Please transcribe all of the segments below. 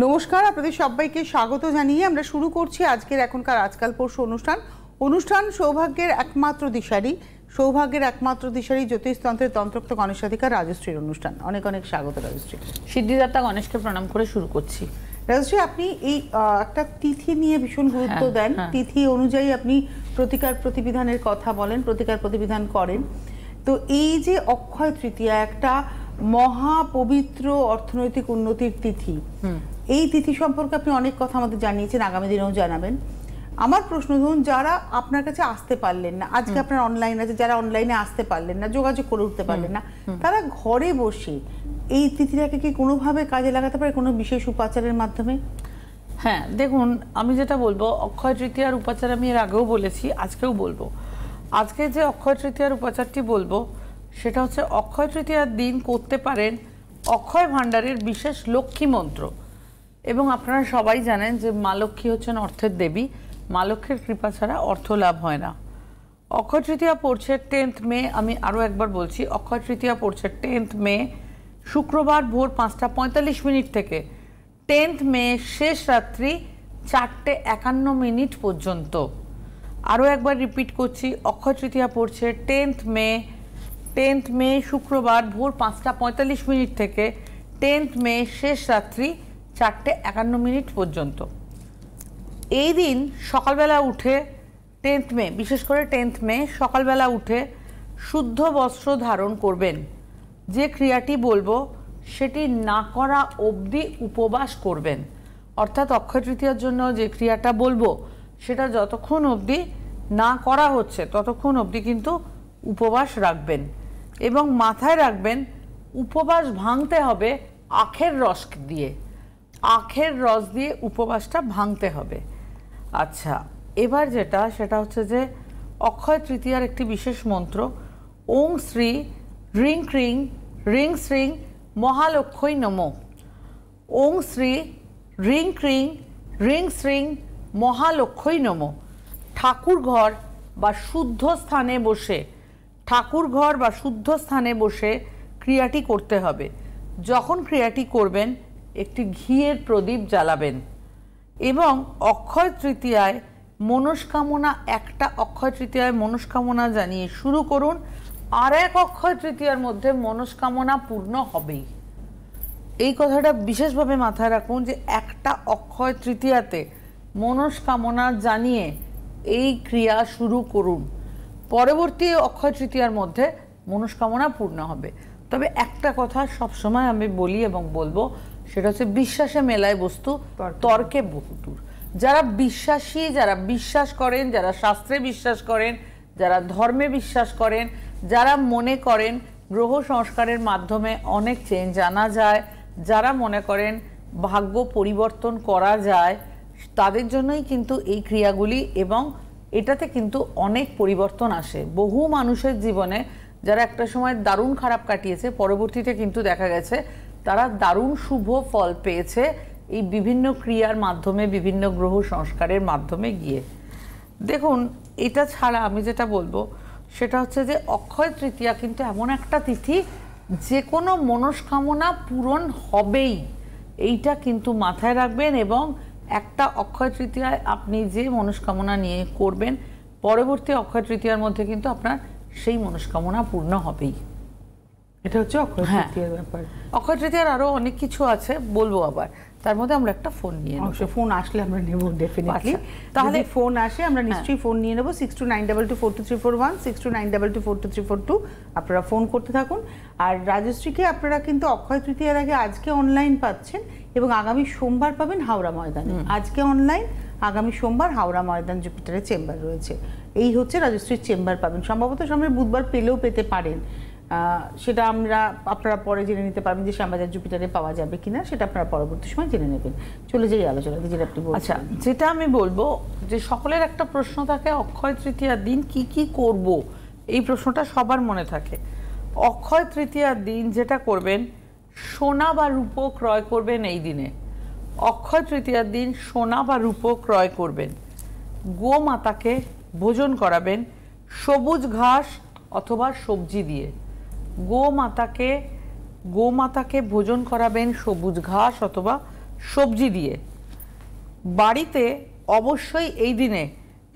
নমস্কার, আপনাদের সবাইকে স্বাগত জানিয়ে আমরা শুরু করছি আজকের এখনকার আজকাল পরশু অনুষ্ঠান সৌভাগ্যের একমাত্র দিশারি জ্যোতিষতন্ত্রের তন্ত্রোক্ত গণেশাধিকার রাজশ্রীর অনুষ্ঠান। অনেক অনেক স্বাগত রাজশ্রী। সিদ্ধিদাতা গণেশকে প্রণাম করে শুরু করছি। রাজশ্রী, আপনি এই একটা তিথি নিয়ে ভীষণ গুরুত্ব দেন। তিথি অনুযায়ী আপনি প্রতিকার প্রতিবিধানের কথা বলেন, প্রতিকার প্রতিবিধান করেন। তো এই যে অক্ষয় তৃতীয়া একটা মহা পবিত্র অর্থনৈতিক উন্নতির তিথি, এই তিথি সম্পর্কে আপনি অনেক কথা আমাদের জানিয়েছেন, আগামী দিনেও জানাবেন। আমার প্রশ্ন, ধরুন যারা আপনার কাছে আসতে পারলেন না, আজকে আপনার অনলাইন আছে, যারা অনলাইনে আসতে পারলেন না, যোগাযোগ করে উঠতে পারলেন না, তারা ঘরে বসে এই তিথিটাকে কি কোনোভাবে কাজে লাগাতে পারে কোনো বিশেষ উপাচারের মাধ্যমে? হ্যাঁ, দেখুন, আমি যেটা বলবো, অক্ষয় তৃতীয়ার উপাচার আমি এর আগেও বলেছি, আজকেও বলবো। আজকে যে অক্ষয় তৃতীয়ার উপাচারটি বলবো সেটা হচ্ছে অক্ষয় তৃতীয়ার দিন করতে পারেন অক্ষয় ভাণ্ডারের বিশেষ লক্ষ্মী মন্ত্র। এবং আপনারা সবাই জানেন যে মা লক্ষ্মী হচ্ছেন অর্থের দেবী, মা লক্ষ্মীর কৃপা ছাড়া অর্থ লাভ হয় না। অক্ষয় তৃতীয়া পড়ছে 10th মে। আমি আরও একবার বলছি, অক্ষয় তৃতীয়া পড়ছে 10th মে, শুক্রবার ভোর 5:45 থেকে 10th মে শেষ রাত্রি 4:51 পর্যন্ত। আরও একবার রিপিট করছি, অক্ষয় তৃতীয়া পড়ছে 10th মে শুক্রবার ভোর 5:45 থেকে 10th মে শেষ রাত্রি 4:51 পর্যন্ত। এই দিন সকালবেলা উঠে 10th মে, বিশেষ করে 10th মে সকালবেলা উঠে শুদ্ধ বস্ত্র ধারণ করবেন। যে ক্রিয়াটি বলবো সেটি না করা অবধি উপবাস করবেন। অর্থাৎ অক্ষয় তৃতীয়ার জন্য যে ক্রিয়াটা বলবো সেটা যতক্ষণ অবধি না করা হচ্ছে ততক্ষণ অবধি কিন্তু উপবাস রাখবেন। এবং মাথায় রাখবেন, উপবাস ভাঙতে হবে আখের রস দিয়ে, আখের রস দিয়ে উপবাসটা ভাঙতে হবে। আচ্ছা, এবার সেটা হচ্ছে যে অক্ষয় তৃতীয়ার একটি বিশেষ মন্ত্র, ওং শ্রী হ্রিং ক্রিং রিং শ্রিং মহালক্ষ্মী নমঃ। ওং শ্রী হ্রিং ক্রিং রিং শ্রিং মহালক্ষ্মী নমঃ। ঠাকুরঘর বা শুদ্ধ স্থানে বসে ক্রিয়াটি করতে হবে। যখন ক্রিয়াটি করবেন একটি ঘিয়ের প্রদীপ জ্বালাবেন। এবং অক্ষয় তৃতীয়ায় অক্ষয় তৃতীয়ায় মনস্কামনা জানিয়ে শুরু করুন। আর এক অক্ষয় তৃতীয়ার মধ্যে মনস্কামনা পূর্ণ হবেই। এই কথাটা বিশেষভাবে মাথায় রাখুন যে একটা অক্ষয় তৃতীয়াতে মনস্কামনা জানিয়ে এই ক্রিয়া শুরু করুন, পরবর্তী অক্ষয় তৃতীয়ার মধ্যে মনস্কামনা পূর্ণ হবে। তবে একটা কথা সবসময় আমি বলি এবং বলবো, সেটা হচ্ছে বিশ্বাসে মেলায় বস্তু, তর্কে বহুদূর। যারা বিশ্বাসী, যারা বিশ্বাস করেন, যারা শাস্ত্রে বিশ্বাস করেন, যারা ধর্মে বিশ্বাস করেন, যারা মনে করেন গ্রহ সংস্কারের মাধ্যমে অনেক চেঞ্জ আনা যায়, যারা মনে করেন ভাগ্য পরিবর্তন করা যায়, তাদের জন্যই কিন্তু এই ক্রিয়াগুলি, এবং এটাতে কিন্তু অনেক পরিবর্তন আসে। বহু মানুষের জীবনে যারা একটা সময় দারুণ খারাপ কাটিয়েছে, পরবর্তীতে কিন্তু দেখা গেছে তারা দারুণ শুভ ফল পেয়েছে এই বিভিন্ন ক্রিয়ার মাধ্যমে, বিভিন্ন গ্রহ সংস্কারের মাধ্যমে গিয়ে। দেখুন, এটা ছাড়া আমি যেটা বলবো সেটা হচ্ছে যে অক্ষয় তৃতীয়া কিন্তু এমন একটা তিথি যে কোনো মনস্কামনা পূরণ হবেই, এইটা কিন্তু মাথায় রাখবেন। এবং একটা অক্ষয় তৃতীয়ায় আপনি যে মনস্কামনা নিয়ে করবেন, পরবর্তী অক্ষয় তৃতীয়ার মধ্যে কিন্তু আপনার সেই মনস্কামনা পূর্ণ হবেই। এটা হচ্ছে অক্ষয় তৃতীয়ার ব্যাপার। অক্ষয় তৃতীয়ার আরো অনেক কিছু আছে, বলবো আবার। তার মধ্যে আমরা একটা ফোন নিয়ে নেব। ফোন আসলে আমরা নেব ডেফিনেটলি। তাহলে ফোন আসে আমরা নিশ্চয়ই ফোন নিয়ে নেব। 6292242341, 6292242342 আপনারা ফোন করতে থাকুন। আর রাজশ্রীকে আপনারা কিন্তু অক্ষয় তৃতীয়ার আগে আজকে অনলাইন পাচ্ছেন এবং আগামী সোমবার পাবেন হাওড়া ময়দানে। আজকে অনলাইন, আগামী সোমবার হাওড়া ময়দান জুপিটারের চেম্বার রয়েছে। এই হচ্ছে রাজশ্রীর চেম্বার পাবেন। সম্ভবত সামনে বুধবার পেলেও পেতে পারেন, সেটা আপনারা পরে জেনে নিতে পারবেন যে শ্যামবাজার জুপিটারে পাওয়া যাবে কিনা, সেটা আপনারা পরবর্তী সময় জেনে নেবেন। চলে যাই আলোচনাতে, যেটা আপনি বলছেন। আচ্ছা, যেটা আমি বলবো যে সকলের একটা প্রশ্ন থাকে, অক্ষয় তৃতীয়ার দিন কি কি করব, এই প্রশ্নটা সবার মনে থাকে। অক্ষয় তৃতীয়ার দিন যেটা করবেন, সোনা বা রূপো ক্রয় করবেন। এই দিনে অক্ষয় তৃতীয়ার দিন সোনা বা রূপো ক্রয় করবেন। গোমাতাকে ভোজন করাবেন সবুজ ঘাস অথবা সবজি দিয়ে। গোমাতাকে ভোজন করাবেন সবুজ ঘাস অথবা সবজি দিয়ে। বাড়িতে অবশ্যই এই দিনে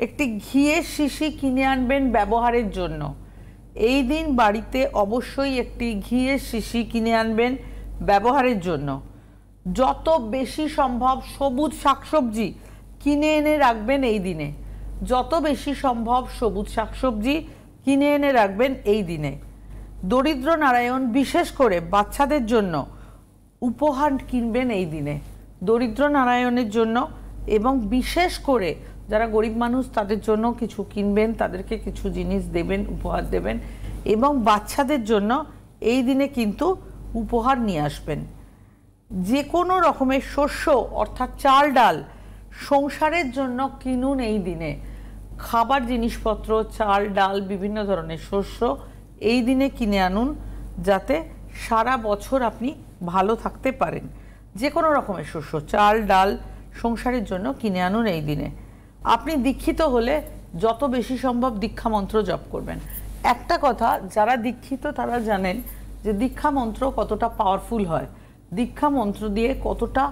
একটি ঘিয়ের শিশি কিনে আনবেন ব্যবহারের জন্য। এই দিন বাড়িতে অবশ্যই একটি ঘিয়ের শিশি কিনে আনবেন ব্যবহারের জন্য। যত বেশি সম্ভব সবুজ শাকসবজি কিনে এনে রাখবেন এই দিনে, যত বেশি সম্ভব সবুজ শাকসবজি কিনে এনে রাখবেন এই দিনে। দরিদ্র নারায়ণ বিশেষ করে বাচ্চাদের জন্য উপহার কিনবেন এই দিনে, দরিদ্র নারায়ণের জন্য, এবং বিশেষ করে যারা গরিব মানুষ তাদের জন্য কিছু কিনবেন, তাদেরকে কিছু জিনিস দেবেন, উপহার দেবেন, এবং বাচ্চাদের জন্য এই দিনে কিন্তু উপহার নিয়ে আসবেন। যে কোনো রকমের শস্য অর্থাৎ চাল ডাল সংসারের জন্য কিনুন এই দিনে। খাবার জিনিসপত্র, চাল ডাল, বিভিন্ন ধরনের শস্য এই দিনে কিনে আনুন, যাতে সারা বছর আপনি ভালো থাকতে পারেন। যে কোনো রকমের শস্য, চাল ডাল সংসারের জন্য কিনে আনুন এই দিনে। আপনি দীক্ষিত হলে যত বেশি সম্ভব দীক্ষা মন্ত্র জপ করবেন। একটা কথা, যারা দীক্ষিত তারা জানেন যে দীক্ষা মন্ত্র কতটা পাওয়ারফুল হয়, দীক্ষা মন্ত্র দিয়ে কতটা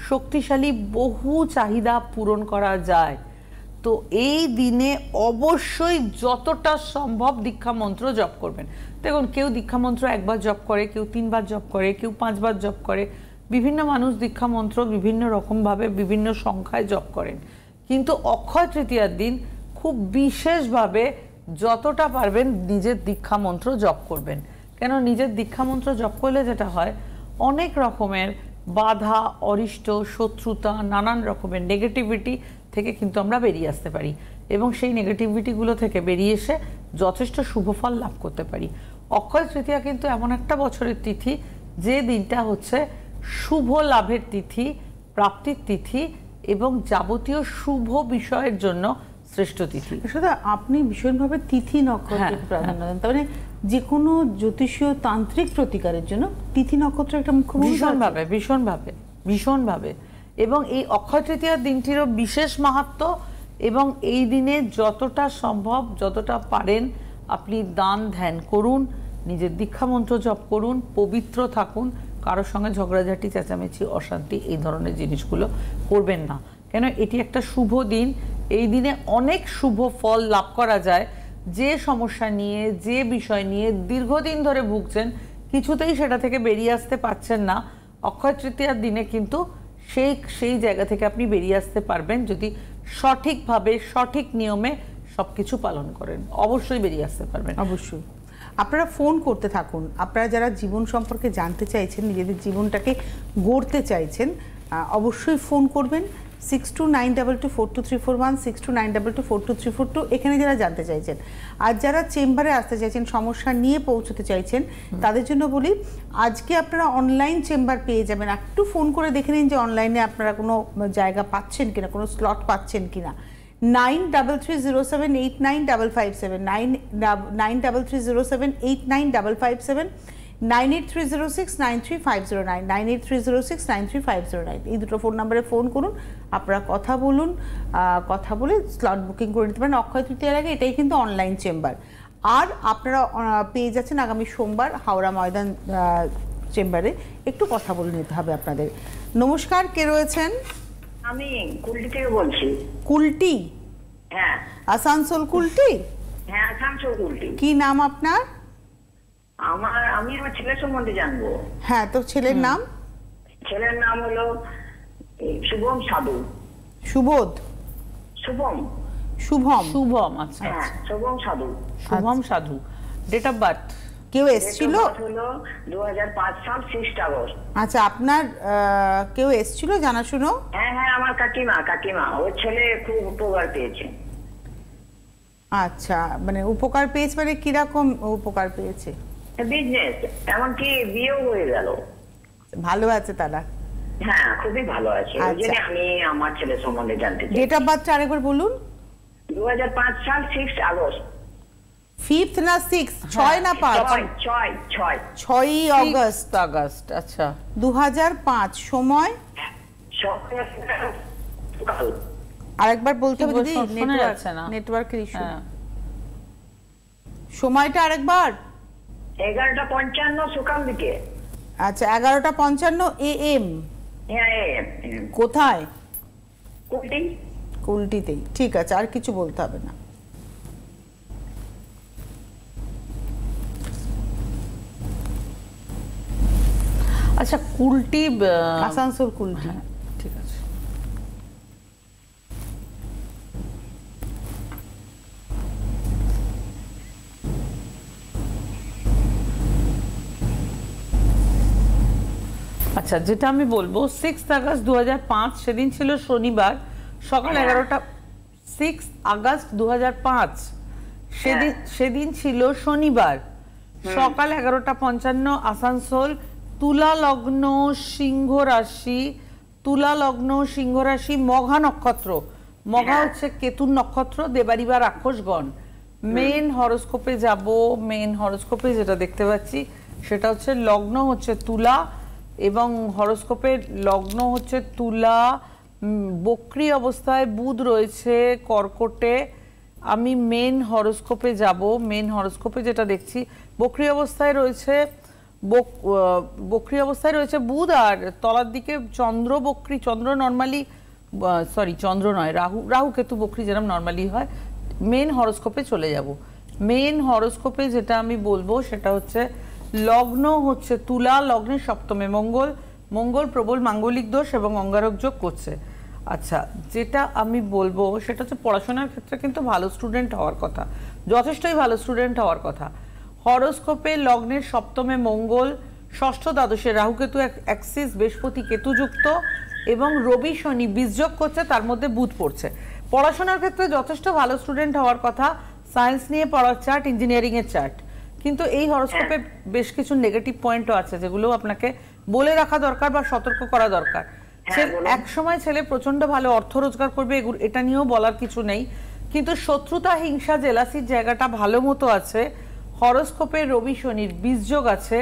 শক্তিশালী বহু চাহিদা পূরণ করা যায়। তো এই দিনে অবশ্যই যতটা সম্ভব দীক্ষা মন্ত্র জপ করবেন। দেখুন, কেউ দীক্ষা মন্ত্র একবার জপ করে, কেউ 3 বার জপ করে, কেউ 5 বার জপ করে। বিভিন্ন মানুষ দীক্ষা মন্ত্র বিভিন্ন রকমভাবে বিভিন্ন সংখ্যায় জপ করেন, কিন্তু অক্ষয় তৃতীয়ার দিন খুব বিশেষভাবে যতটা পারবেন নিজের দীক্ষা মন্ত্র জপ করবেন। কেন, নিজের দীক্ষা মন্ত্র জপ করলে যেটা হয়, অনেক রকমের বাধা, অরিষ্ট, শত্রুতা, নানান রকমের নেগেটিভিটি থেকে কিন্তু আমরা বেরিয়ে আসতে পারি, এবং সেই নেগেটিভিটিগুলো থেকে বেরিয়ে এসে যথেষ্ট শুভ ফল লাভ করতে পারি। অক্ষয় তৃতীয়া কিন্তু এমন একটা বছরের তিথি যে দিনটা হচ্ছে শুভ লাভের তিথি, প্রাপ্তির তিথি, এবং যাবতীয় শুভ বিষয়ের জন্য শ্রেষ্ঠ তিথি। আসলে আপনি ভীষণভাবে তিথি নক্ষত্রকে প্রাধান্য দেন, তার মানে যে কোনো জ্যোতিষীয় তান্ত্রিক প্রতিকারের জন্য তিথি নক্ষত্র একটা মুখ্য ভীষণভাবে ভীষণভাবে ভীষণভাবে। এবং এই অক্ষয় তৃতীয়ার দিনটিরও বিশেষ মাহাত্ম্য, এবং এই দিনে যতটা সম্ভব যতটা পারেন আপনি দান ধ্যান করুন, নিজের দীক্ষা মন্ত্র জপ করুন, পবিত্র থাকুন, কারোর সঙ্গে ঝগড়াঝাটি, চেঁচামেচি, অশান্তি এই ধরনের জিনিসগুলো করবেন না। কেন, এটি একটা শুভ দিন। এই দিনে অনেক শুভ ফল লাভ করা যায়। যে সমস্যা নিয়ে, যে বিষয় নিয়ে দীর্ঘদিন ধরে ভুগছেন, কিছুতেই সেটা থেকে বেরিয়ে আসতে পারছেন না, অক্ষয় তৃতীয়ার দিনে কিন্তু সেই জায়গা থেকে আপনি বেরিয়ে আসতে পারবেন যদি সঠিকভাবে সঠিক নিয়মে সবকিছু পালন করেন। অবশ্যই বেরিয়ে আসতে পারবেন। অবশ্যই। আপনারা ফোন করতে থাকুন। আপনারা যারা জীবন সম্পর্কে জানতে চাইছেন, নিজেদের জীবনটাকে গড়তে চাইছেন, অবশ্যই ফোন করবেন 6292242341, 6292242342। এখানে যারা জানতে চাইছেন, আর যারা চেম্বারে আসতে চাইছেন, সমস্যা নিয়ে পৌঁছতে চাইছেন, তাদের জন্য বলি আজকে আপনারা অনলাইন চেম্বার পেয়ে যাবেন। একটু ফোন করে দেখে নিন যে অনলাইনে আপনারা কোনো জায়গা পাচ্ছেন কিনা, কোনো স্লট পাচ্ছেন কিনা। 9330789557, 9330789557, 9830693509, 9830693509, এই দুটো ফোন নাম্বারে ফোন করুন। আপনারা কথা বলুন, কথা বলে স্লট বুকিং করে নিতে পারেন অক্ষয় তৃতীয়ার আগে। এটাই কিন্তু অনলাইন চেম্বার। আর আপনারা পেয়ে যাচ্ছেন আগামী সোমবার হাওড়া ময়দান চেম্বারে। একটু কথা বলে নিতে হবে আপনাদের। নমস্কার, কে রয়েছেন? আমি কুলটি থেকে বলছি। কুলটি? হ্যাঁ। আসানসোল কুলটি? হ্যাঁ, আসানসোল কুলটি। কি নাম আপনার? আমি আমার ছেলের সম্বন্ধে জানবো। হ্যাঁ, তো ছেলের নাম? ছেলের নাম হলো শুভম সাধু। সুবোধ? শুভম। শুভম? শুভম, আচ্ছা। হ্যাঁ, Shubham Sadhu. Shubham Sadhu. Date of birth? কেউ এসেছিল? হলো 2005 সাল 6 আগস্ট। আচ্ছা, আপনার কেউ এসেছিল জানাশুনো? হ্যাঁ হ্যাঁ, আমার কাকিমা ওর ছেলে খুব উপকার পেয়েছে। আচ্ছা, মানে উপকার পেয়েছে মানে কিরকম উপকার পেয়েছে? বিজনেস, এমনকি বিয়েও হয়ে গেল। ভালো আছে তারা? হ্যাঁ, খুবই ভালো আছে। ওই জন্য আমি আমার ছেলের সম্বন্ধে জানতে চাই। ডেট অফ বার্থ আরেকবার বলুন। 2005 সাল 6 আগস্ট। 5th না 6? 6 না 5? 6ই আগস্ট। আচ্ছা, 2005। সময়? সকাল। আরেকবার বলতে হবে দিদি, নেটওয়ার্কের ইস্যু। সময়টা আরেকবার। 11:55 সকাল দিকে। আচ্ছা, 11:55 AM। কোথায়? কুলটি। কুলটিতেই, ঠিক আছে, আর কিছু বলতে হবে না। আচ্ছা, কুলটি আসানসোল কুলটি। ঠিক আছে। আচ্ছা, যেটা আমি বলবো 6 আগস্ট 2005 সেদিন ছিল শনিবার, সকাল 11টা। 6 আগস্ট 2005 সেদিন ছিল শনিবার, সকাল 11:55 আসানসোল। তুলা লগ্ন সিংহ রাশি, তুলা লগ্ন সিংহ রাশি, মঘা নক্ষত্র। মঘা হচ্ছে কেতুর নক্ষত্র, দেবারিবা রাক্ষসগণ। মেন হরোস্কোপে যাব। মেন হরোস্কোপে যেটা দেখতে পাচ্ছি সেটা হচ্ছে লগ্ন হচ্ছে তুলা এবং হরোস্কোপের লগ্ন হচ্ছে তুলা। বক্রী অবস্থায় বুধ রয়েছে কর্কটে। আমি মেন হরোস্কোপে যাব। মেন হরোস্কোপে যেটা দেখছি বক্রী অবস্থায় রয়েছে বুধ, আর তলার দিকে চন্দ্র বক্রী। চন্দ্র নর্মালি, সরি চন্দ্র নয়, রাহু কেতু বক্রী যেরকম নর্মালি হয়। মেন হরোস্কোপে চলে যাব। মেন হরোস্কোপে যেটা আমি বলবো সেটা হচ্ছে লগ্ন হচ্ছে তুলা, লগ্নের সপ্তমে মঙ্গল প্রবল মাঙ্গলিক দোষ এবং অঙ্গারক যোগ করছে। আচ্ছা, যেটা আমি বলবো সেটা হচ্ছে পড়াশোনার ক্ষেত্রে কিন্তু ভালো স্টুডেন্ট হওয়ার কথা, যথেষ্টই ভালো স্টুডেন্ট হওয়ার কথা। হরোস্কোপে লগ্নের সপ্তমে মঙ্গল, ষষ্ঠ দ্বাদশে রাহুকেতু অ্যাক্সিস, বৃহস্পতি কেতুযুক্ত এবং রবি শনি বীজযোগ করছে, তার মধ্যে বুধ পড়ছে। পড়াশোনার ক্ষেত্রে যথেষ্ট ভালো স্টুডেন্ট হওয়ার কথা। সায়েন্স নিয়ে পড়ার চার্ট, ইঞ্জিনিয়ারিং এর চার্ট। কিন্তু এই হরোস্কোপে বেশ কিছু নেগেটিভ পয়েন্টও আছে যেগুলো আপনাকে বলে রাখা দরকার বা সতর্ক করা দরকার। এক সময় ছেলে প্রচন্ড ভালো অর্থ রোজগার করবে, এটা নিয়েও বলার কিছু নেই, কিন্তু শত্রুতা, হিংসা, জেলাসির জায়গাটা ভালো মতো আছে। হরোস্কোপে রবি শনির বীজযোগ আছে।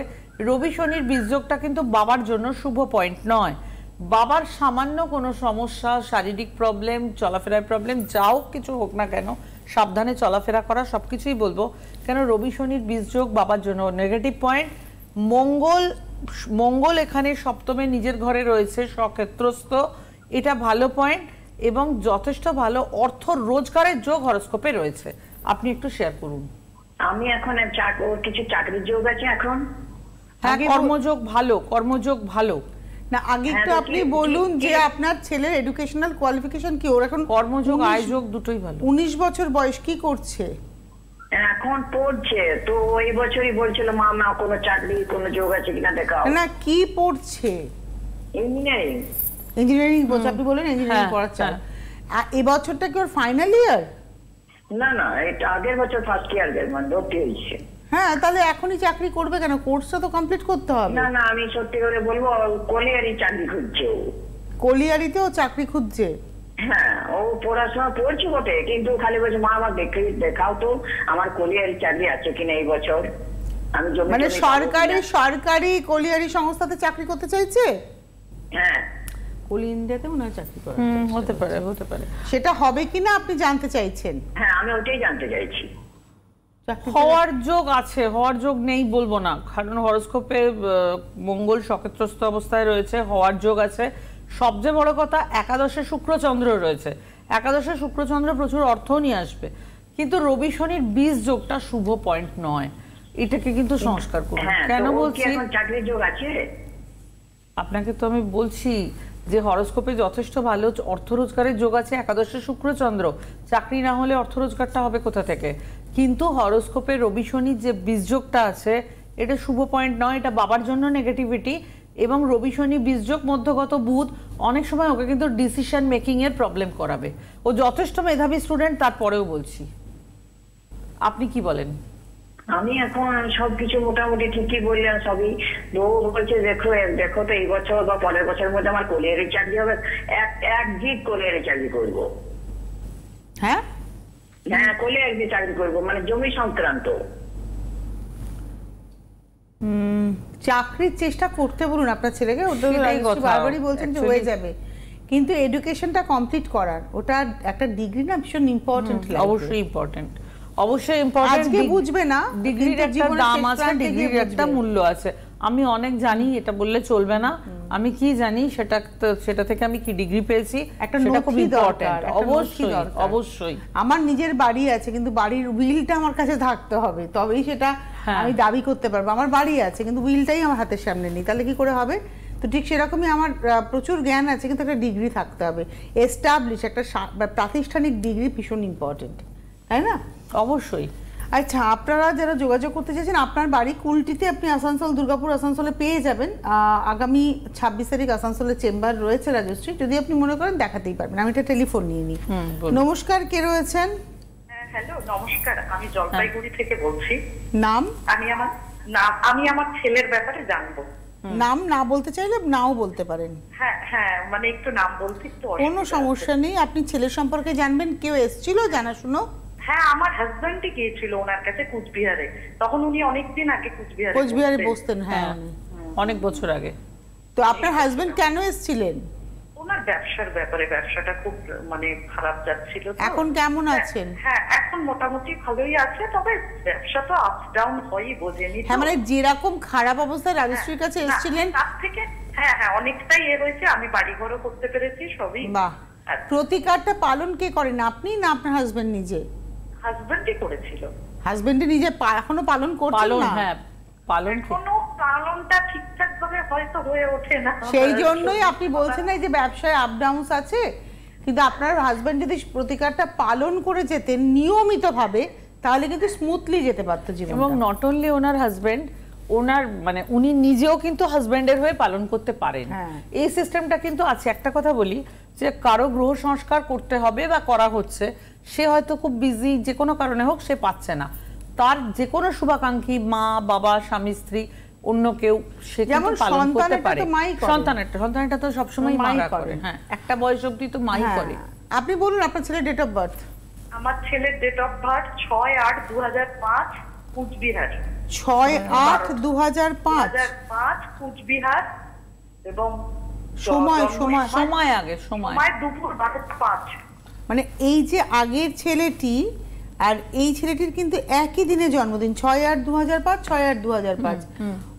রবি শনির বীজযোগটা কিন্তু বাবার জন্য শুভ পয়েন্ট নয়। বাবার সামান্য কোনো সমস্যা, শারীরিক প্রবলেম, চলাফেরার প্রবলেম, যাও কিছু হোক না কেন, সাবধানে চলাফেরা করা, সবকিছুই বলবো। কেন রবি শনির বীজযোগ বাবার জন্য নেগেটিভ পয়েন্ট। মঙ্গল এখানে সপ্তমে নিজের ঘরে রয়েছে, স্বক্ষেত্রস্থ, এটা ভালো পয়েন্ট এবং যথেষ্ট ভালো অর্থ রোজগারের যোগ হরোস্কোপে রয়েছে। আপনি একটু শেয়ার করুন। আমি এখন কিছু চাকরির যোগ আছে এখন। হ্যাঁ, কর্মযোগ ভালো, কর্মযোগ ভালো। না, আগে একটু আপনি বলুন যে আপনার ছেলের এডুকেশনাল কোয়ালিফিকেশন কি? ওর এখন কর্মযোগ আয়যোগ দুটোই ভালো। 19 বছর বয়স, কি করছে এখন? পড়ছে তো, এই বছরই বলছিল মা কোনো চাকরি কোনো যোগ আছে কিনা দেখাও। না, কি পড়ছে? ইঞ্জিনিয়ারিং। ইঞ্জিনিয়ারিং বলছে, আপনি বলেন ইঞ্জিনিয়ারিং পড়াচ্ছেন। এই বছরটা কি ওর ফাইনাল ইয়ার? না, এটা আগের বছর ফার্স্ট ইয়ার মানে ভর্তি হয়েছে। হ্যাঁ, তাহলে এখনই চাকরি করবে কেন? কোর্সটা তো কমপ্লিট করতে হবে। না, আমি সত্যি করে বলবো, কলিয়ারি চাকরি খুঁজছে ও। কলিয়ারিতেও চাকরি খুঁজছে? হ্যাঁ, ও পড়াশোনা পড়ছে বটে, কিন্তু খালি বলছে মা আমার দেখাও তো আমার কলিয়ারি চাকরি আছে কিনা এই বছর। আমি মানে সরকারি কলিয়ারি সংস্থাতে চাকরি করতে চাইছে? হ্যাঁ, কোল ইন্ডিয়াতে মনে হয় চাকরি করে। হতে পারে সেটা হবে কিনা আপনি জানতে চাইছেন? হ্যাঁ, আমি ওটাই জানতে চাইছি। হওয়ার যোগ আছে, হওয়ার যোগ নেই বলবো না, কারণ হরোস্কোপে মঙ্গল সক্ষেত্রস্থ অবস্থায় রয়েছে, হওয়ার যোগ আছে। সবচেয়ে বড় কথা, একাদশে শুক্রচন্দ্র রয়েছে। একাদশে শুক্রচন্দ্র প্রচুর অর্থ নিয়ে আসবে, কিন্তু রবি শনির বীজ যোগটা শুভ পয়েন্ট নয়, এটাকে কিন্তু সংস্কার করুন। কেন বলছি? চাকরির যোগ আছে। আপনাকে তো আমি বলছি যে হরোস্কোপে যথেষ্ট ভালো অর্থ রোজগারের যোগ আছে। একাদশে শুক্রচন্দ্র, চাকরি না হলে অর্থ রোজগারটা হবে কোথা থেকে? কিন্তু হরোস্কোপে রবি শনির যে বীজযোগটা আছে এটা শুভ পয়েন্ট নয়, এটা বাবার জন্য নেগেটিভিটি। এবং রবি শনি বীজযোগ, মধ্যগত বুধ, অনেক সময় ওকে কিন্তু ডিসিশন মেকিং এর প্রবলেম করাবে। ও যথেষ্ট মেধাবী স্টুডেন্ট, তারপরেও বলছি। আপনি কি বলেন? আমি এখন সবকিছু মোটামুটি ঠিকই বললাম সবই। ও বলছে দেখো তো এই বছর বা পরের বছরের মধ্যে আমার কলিয়ারি চাকরি হবে, এক জিত কলিয়ারি চাকরি করবো। হ্যাঁ, কলিয়ারি চাকরি করবো, মানে জমি সংক্রান্ত। চাকরির চেষ্টা করতে বলুন আপনার ছেলেকে। বারবারই বলছেন যে হয়ে যাবে, কিন্তু এডুকেশনটা কমপ্লিট করার, ওটা একটা ডিগ্রি না ভীষণ ইম্পর্টেন্ট। অবশ্যই ইম্পর্টেন্ট, অবশ্যই ইম্পর্টেন্ট। আজকে বুঝবে না, ডিগ্রির একটা দাম আছে, ডিগ্রির একটা মূল্য আছে। আমি অনেক জানি, এটা বললে চলবে না। আমি কি জানি সেটা থেকে আমি কি ডিগ্রি পেয়েছি, একটা সেটা খুব নথি ইম্পর্টেন্ট। দরকার, অবশ্যই দরকার। অবশ্যই। আমার নিজের বাড়ি আছে, কিন্তু বাড়ির উইলটা আমার কাছে থাকতে হবে, তবেই সেটা আমি দাবি করতে পারবো। আমার বাড়ি আছে কিন্তু উইলটাই আমার হাতের সামনে নেই, তাহলে কি করে হবে? তো ঠিক সেরকমই আমার প্রচুর জ্ঞান আছে, কিন্তু একটা ডিগ্রি থাকতে হবে, এস্টাবলিশ একটা প্রাতিষ্ঠানিক ডিগ্রি ভীষণ ইম্পর্টেন্ট, তাই না? অবশ্যই। আচ্ছা, আপনারা যারা যোগাযোগ করতে চাইছেন, আপনার বাড়ি কুলটিতে, আপনি আসানসোল, দুর্গাপুর আসানসোলে পেয়ে যাবেন। আগামী 26 তারিখ আসানসোলে চেম্বার রয়েছে রাজশ্রী, যদি আপনি মনে করেন দেখাতেই পারবেন। আমি একটা টেলিফোন নিয়ে নিই। নমস্কার, কে রয়েছেন? হ্যালো, নমস্কার, আমি জলপাইগুড়ি থেকে বলছি। নাম? আমি আমার ছেলের ব্যাপারে জানবো। নাম না বলতে চাইলে নাও বলতে পারেন। হ্যাঁ, মানে একটু নাম বলতে একটু কোনো সমস্যা নেই। আপনি ছেলের সম্পর্কে জানবেন, কেউ এসেছিল জানাশুনো? হ্যাঁ, আমার হাজবেন্ডই গিয়েছিল ওনার কাছে কুচবিহারে। তখন উনি অনেকদিন আগে কুচবিহারে বসতেন। হ্যাঁ, অনেক বছর আগে। তো আপনার হাজবেন্ড কেন এসেছিলেন? ওনার ব্যবসার ব্যাপারে, ব্যবসাটা খুব মানে খারাপ যাচ্ছিল। এখন কেমন আছেন? হ্যাঁ, এখন মোটামুটি ভালোই আছে, তবে ব্যবসা তো আপ ডাউন হয়ই, বোঝেনি। হ্যাঁ, মানে যেরকম খারাপ অবস্থায় রাজশ্রীর কাছে এসেছিলেন তার থেকে হ্যাঁ অনেকটাই হয়েছে। আমি বাড়িঘরও করতে পেরেছি, সবই। বাহ। প্রতিকারটা পালন কে করেন, আপনি না আপনার হাজবেন্ড নিজে? হাজবেন্ডই করেছিল। হাজবেন্ড নিজে এখনো পালন করছেন না? হ্যাঁ, পালনটা ঠিকঠাক ভাবে হয়তো হয়ে ওঠে না, সেই জন্যই আপনি বলছেন না যে ব্যবসায় আপ ডাউনস আছে, কিন্তু আপনার হাজবেন্ড যদি প্রতিকারটা পালন করে যেতেন নিয়মিত ভাবে, তাহলে কিন্তু স্মুথলি যেতে পারতো জীবন। এবং নট অনলি ওনার হাজবেন্ড, ওনার মানে উনি নিজেও কিন্তু হাজবেন্ডের হয়ে পালন করতে পারেন। এই সিস্টেমটা কিন্তু আছে। একটা কথা বলি, যে কারো গ্রহ সংস্কার করতে হবে বা করা হচ্ছে, সে হয়তো খুব বিজি, যে কোনো কারণে হোক সে পাচ্ছে না, তার যে কোনো শুভাকাঙ্ক্ষী মা, বাবা, স্বামী, স্ত্রী, অন্য কেউ সে কিন্তু পালন করতে পারে। সন্তানেরটা তো সবসময় মাই করে। হ্যাঁ, একটা বয়স অবধি তো মাই করে। আপনি বলুন আপনার ছেলের ডেট অফ বার্থ। আমার ছেলের date of birth 6/8/2005, Cooch Behar. 6/8/2005 Cooch Behar. এবং সময় দুপুর 12:05। মানে এই যে আগের ছেলেটি আর এই ছেলেটির কিন্তু একই দিনে জন্মদিন, 6/8/2005, 6/8/2005।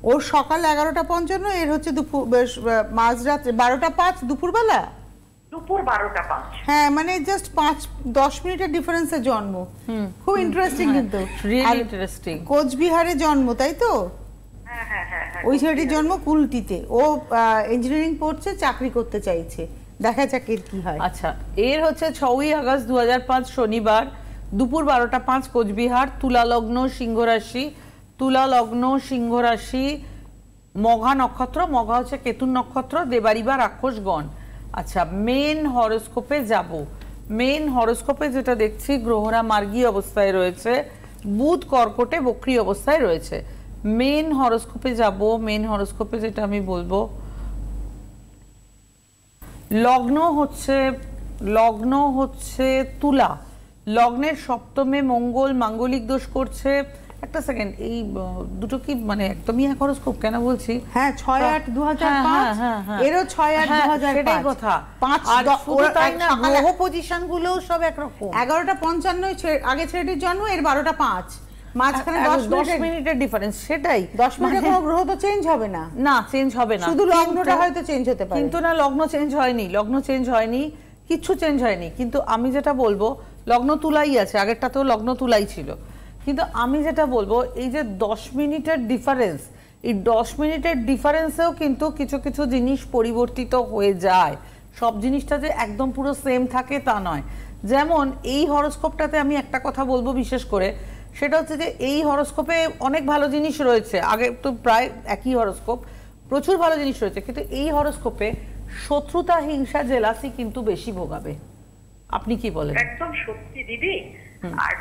ওর সকাল 11:55, এর হচ্ছে দুপুর মাঝরাত 12:05, দুপুরবেলা দুপুর 12:05। হ্যাঁ, মানে জাস্ট 5-10 মিনিটের ডিফারেন্সে জন্ম। খুব ইন্টারেস্টিং, কিন্তু রিয়েলি ইন্টারেস্টিং। কোচবিহারে জন্ম, তাই তো? হ্যাঁ। ওই ছেলেটির জন্ম কুলটিতে। ও ইঞ্জিনিয়ারিং পড়ছে, চাকরি করতে চাইছে, দেখা যাক এর কি হয়। আচ্ছা, এর হচ্ছে 6ই আগস্ট 2005 শনিবার দুপুর 12:05 কোচবিহার, তুলা লগ্ন, সিংহ রাশি। তুলা লগ্ন, সিংহ রাশি, মঘা নক্ষত্র। মঘা হচ্ছে কেতুন নক্ষত্র, দেবারি বা রাক্ষসগণ। আচ্ছা, মেন হরোস্কোপে যাব। মেন হরোস্কোপে যেটা দেখছি, গ্রহরা মার্গী অবস্থায় রয়েছে, বুধ কর্কটে বক্রী অবস্থায় রয়েছে। মেন হরোস্কোপে যাব। মেন হরোস্কোপে যেটা আমি বলবো, লগ্ন হচ্ছে তুলা। লগ্নের সপ্তমে মঙ্গল মাঙ্গলিক দোষ করছে। একটা সেকেন্ড, এই দুটো কি মানে একদমই এক হরোস্কোপ কেন বলছি? হ্যাঁ, 6/8/2005, এরও 6/8/2005, সেটাই কথা। গ্রহ পজিশন গুলো সব একরকম। 11:55 আগে ছেলেটির জন্ম, এর 12:05, মাঝখানে 10 মিনিটের ডিফারেন্স। সেটাই 10 মিনিটে কোনো গ্রহ তো চেঞ্জ হবে না। না, চেঞ্জ হবে না, শুধু লগ্নটা হয়তো চেঞ্জ হতে পারে। কিন্তু না, লগ্ন চেঞ্জ হয়নি, কিচ্ছু চেঞ্জ হয়নি। কিন্তু আমি যেটা বলবো, লগ্ন তুলাই আছে, আগেরটাতেও লগ্ন তুলাই ছিল। কিন্তু আমি যেটা বলবো, এই যে 10 মিনিটের ডিফারেন্স, এই 10 মিনিটের ডিফারেন্সেও কিন্তু কিছু কিছু জিনিস পরিবর্তিত হয়ে যায়। সব জিনিসটা যে একদম পুরো সেম থাকে তা নয়। যেমন এই হরোস্কোপটাতে আমি একটা কথা বলবো বিশেষ করে, সেটা হচ্ছে যে এই হরোস্কোপে অনেক ভালো জিনিস রয়েছে। আগে তো প্রায় একই হরোস্কোপ, প্রচুর ভালো জিনিস রয়েছে, কিন্তু এই হরোস্কোপে শত্রুতা, হিংসা, জেলাসি কিন্তু বেশি ভোগাবে। আপনি কি বলেন? একদম সত্যি দিদি। আর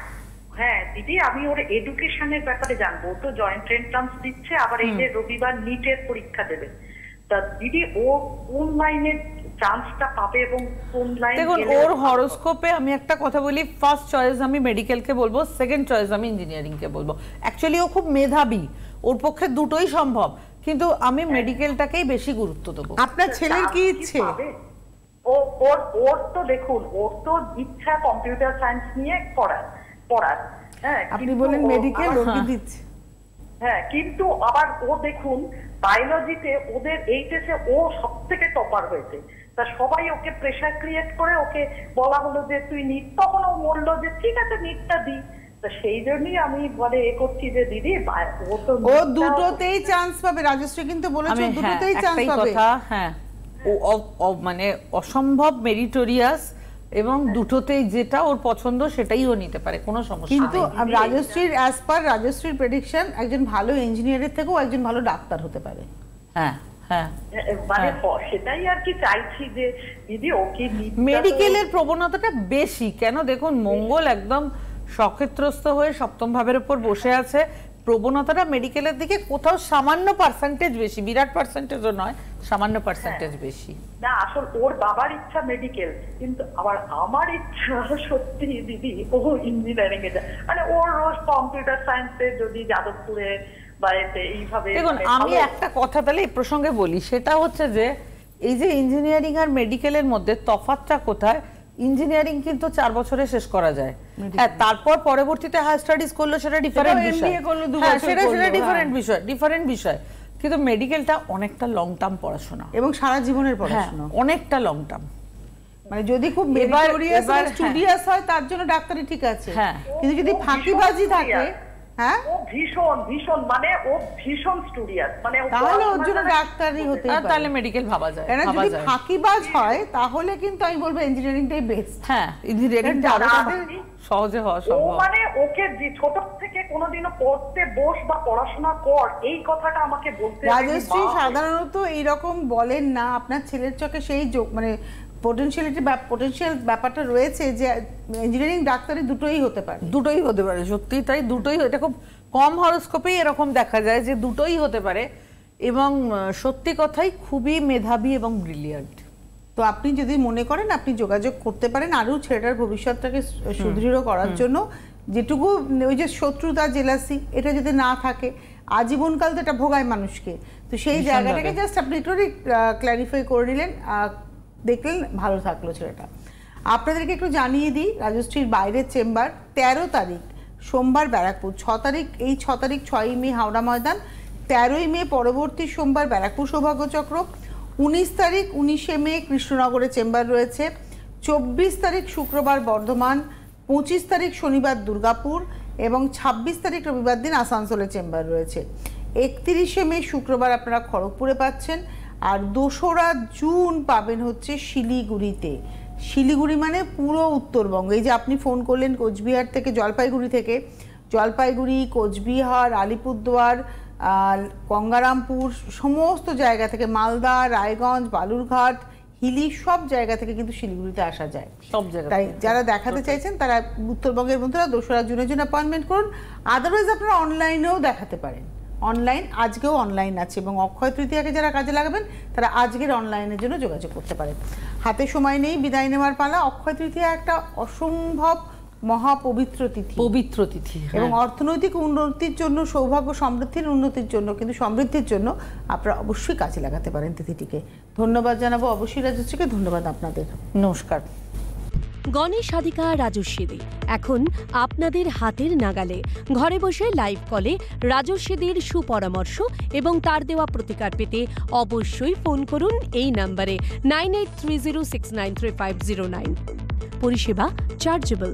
হ্যাঁ দিদি, আমি ওর এডুকেশনের ব্যাপারে জানবো। ও তো জয়েন্ট এন্ট্রান্স দিচ্ছে, আবার এই যে রবিবার নিটের পরীক্ষা দেবে। তা দিদি, ও কোন লাইনে চান্সটা পাবে এবং কোন লাইন? দেখুন, ওর হরোস্কোপে আমি একটা কথা বলি, ফার্স্ট চয়েস আমি মেডিকেলকে বলবো, সেকেন্ড চয়েস আমি ইঞ্জিনিয়ারিংকে বলবো। অ্যাকচুয়ালি ও খুব মেধাবী, ওর পক্ষে দুটোই সম্ভব, কিন্তু আমি মেডিকেলটাকেই বেশি গুরুত্ব দেবো। আপনার ছেলের কি ইচ্ছে? ওর তো দেখুন, ওর তো ইচ্ছা কম্পিউটার সায়েন্স নিয়ে পড়ার। হ্যাঁ, আপনি বলেন মেডিকেল, ও কি দিচ্ছে? হ্যাঁ, কিন্তু আবার ও দেখুন বায়োলজিতে ওদের এইচএসে ও সব থেকে টপার হয়েছে, তা সবাই ওকে প্রেশার ক্রিয়েট করে ওকে বলা হলো যে তুই নিট, তখন ও বললো যে ঠিক আছে নিটটা দি। তা সেই জন্যই আমি করছি যে দিদি ও দুটোতেই চান্স পাবে। রাজশ্রী কিন্তু বলেছে দুটোতেই চান্স পাবে। হ্যাঁ, ও মানে অসম্ভব মেরিটোরিয়াস এবং দুটোতেই যেটা ওর পছন্দ সেটাই ও নিতে পারে, কোনো সমস্যা নেই। কিন্তু রাজশ্রীর অ্যাজ পার রাজশ্রীর প্রেডিকশন একজন ভালো ইঞ্জিনিয়ারের থেকেও একজন ভালো ডাক্তার হতে পারে। হ্যাঁ হ্যাঁ, মানে সেটাই আর কি চাইছি যে দিদি ওকে মেডিকেলের প্রবণতাটা বেশি কেন দেখুন, মঙ্গল একদম সক্ষেত্রস্থ হয়ে সপ্তম ভাবের উপর বসে আছে, প্রবণতাটা মেডিকেলের দিকে কোথাও সামান্য পার্সেন্টেজ বেশি, বিরাট পার্সেন্টেজও নয়, সামান্য পার্সেন্টেজ বেশি। না আসল ওর বাবার ইচ্ছা মেডিকেল, কিন্তু আবার আমার ইচ্ছা সত্যি দিদি ও ইঞ্জিনিয়ারিং এ যায়, মানে ওর রোজ কম্পিউটার সায়েন্সে যদি যাদবপুরে দেখুন আমি একটা কথা তাহলে এই প্রসঙ্গে বলি, সেটা হচ্ছে যে এই যে ইঞ্জিনিয়ারিং আর মেডিকেলের মধ্যে তফাৎটা কোথায়, ইঞ্জিনিয়ারিং কিন্তু 4 বছরে শেষ করা যায়, হ্যাঁ তারপর পরবর্তীতে হায়ার স্টাডিজ করলো সেটা ডিফারেন্ট বিষয়, সেটা ডিফারেন্ট বিষয়, কিন্তু মেডিকেলটা অনেকটা লং টার্ম পড়াশোনা এবং সারা জীবনের পড়াশোনা, অনেকটা লং টার্ম। মানে যদি খুব মেরিটোরিয়াস আর স্টুডিয়াস হয় তার জন্য ডাক্তারি ঠিক আছে, কিন্তু যদি ফাঁকিবাজি থাকে ও ভীষণ ভীষণ মানে ও ভীষণ স্টুডিয়াস, মানে তাহলে ওর জন্য ডাক্তারই হতে পারে, তাহলে মেডিকেল ভাবা যায়। এরা যদি ফাঁকিবাজ হয় তাহলে কিন্তু আমি বলবো ইঞ্জিনিয়ারিংটাই বেস্ট। হ্যাঁ, ইঞ্জিনিয়ারিংটা আরো সহজে হওয়া সম্ভব। ও মানে ওকে ছোট থেকে কোনোদিনও পড়তে বস বা পড়াশোনা কর এই কথাটা আমাকে বলতে রাজশ্রী সাধারণত এইরকম বলেন না, আপনার ছেলের চোখে সেই মানে পোটেনশিয়াল ব্যাপারটা রয়েছে যে ইঞ্জিনিয়ারিং ডাক্তারি দুটোই হতে পারে, সত্যি তাই, দুটোই। এটা খুব কম হরোস্কোপেই এরকম দেখা যায় যে দুটোই হতে পারে, এবং সত্যি কথাই খুবই মেধাবী এবং ব্রিলিয়ান্ট। তো আপনি যদি মনে করেন আপনি যোগাযোগ করতে পারেন আরও ছেলেটার ভবিষ্যৎটাকে সুদৃঢ় করার জন্য, যেটুকু ওই যে শত্রুতা জেলাসি এটা যদি না থাকে, আজীবনকাল তো এটা ভোগায় মানুষকে, তো সেই জায়গাটাকে জাস্ট আপনি একটু ক্ল্যারিফাই করে নিলেন, দেখলেন ভালো থাকলো ছেলেটা। আপনাদেরকে একটু জানিয়ে দিই রাজশ্রীর বাইরের চেম্বার 13 তারিখ সোমবার ব্যারাকপুর, 6 তারিখ 6ই মে হাওড়া ময়দান, 13ই মে পরবর্তী সোমবার ব্যারাকপুর সৌভাগ্যচক্র, 19 তারিখ 19শে মে কৃষ্ণনগরে চেম্বার রয়েছে, 24 তারিখ শুক্রবার বর্ধমান, 25 তারিখ শনিবার দুর্গাপুর এবং 26 তারিখ রবিবার দিন আসানসোলে চেম্বার রয়েছে। 31শে মে শুক্রবার আপনারা খড়গপুরে পাচ্ছেন, আর 2রা জুন পাবেন হচ্ছে শিলিগুড়িতে। শিলিগুড়ি মানে পুরো উত্তরবঙ্গ, এই যে আপনি ফোন করলেন কোচবিহার থেকে, জলপাইগুড়ি, কোচবিহার, আলিপুরদুয়ার, গঙ্গারামপুর, সমস্ত জায়গা থেকে, মালদা, রায়গঞ্জ, বালুরঘাট, হিলি, সব জায়গা থেকে কিন্তু শিলিগুড়িতে আসা যায় সব জায়গা। তাই যারা দেখাতে চাইছেন তারা উত্তরবঙ্গের বন্ধুরা 2রা জুনের জন্য অ্যাপয়েন্টমেন্ট করুন, আদারওয়াইজ আপনারা অনলাইনেও দেখাতে পারেন। আজকেও অনলাইন আছে, এবং অক্ষয় তৃতীয়াকে যারা কাজে লাগাবেন তারা আজকের অনলাইনের জন্য যোগাযোগ করতে পারেন। হাতে সময় নেই, বিদায় নেওয়ার পালা। অক্ষয় তৃতীয়া একটা অসম্ভব মহাপবিত্র তিথি, এবং অর্থনৈতিক উন্নতির জন্য, সৌভাগ্য সমৃদ্ধির উন্নতির জন্য, কিন্তু সমৃদ্ধির জন্য আপনারা অবশ্যই কাজে লাগাতে পারেন তিথিটিকে। ধন্যবাদ জানাবো অবশ্যই রাজশ্রীকে, ধন্যবাদ আপনাদের, নমস্কার। গণেশাধিকা রাজস্বীদি এখন আপনাদের হাতের নাগালে, ঘরে বসে লাইভ কলে রাজস্বীদির সুপরামর্শ এবং তার দেওয়া প্রতিকার পেতে অবশ্যই ফোন করুন এই নম্বরে 9830693509। পরিষেবা চার্জেবল।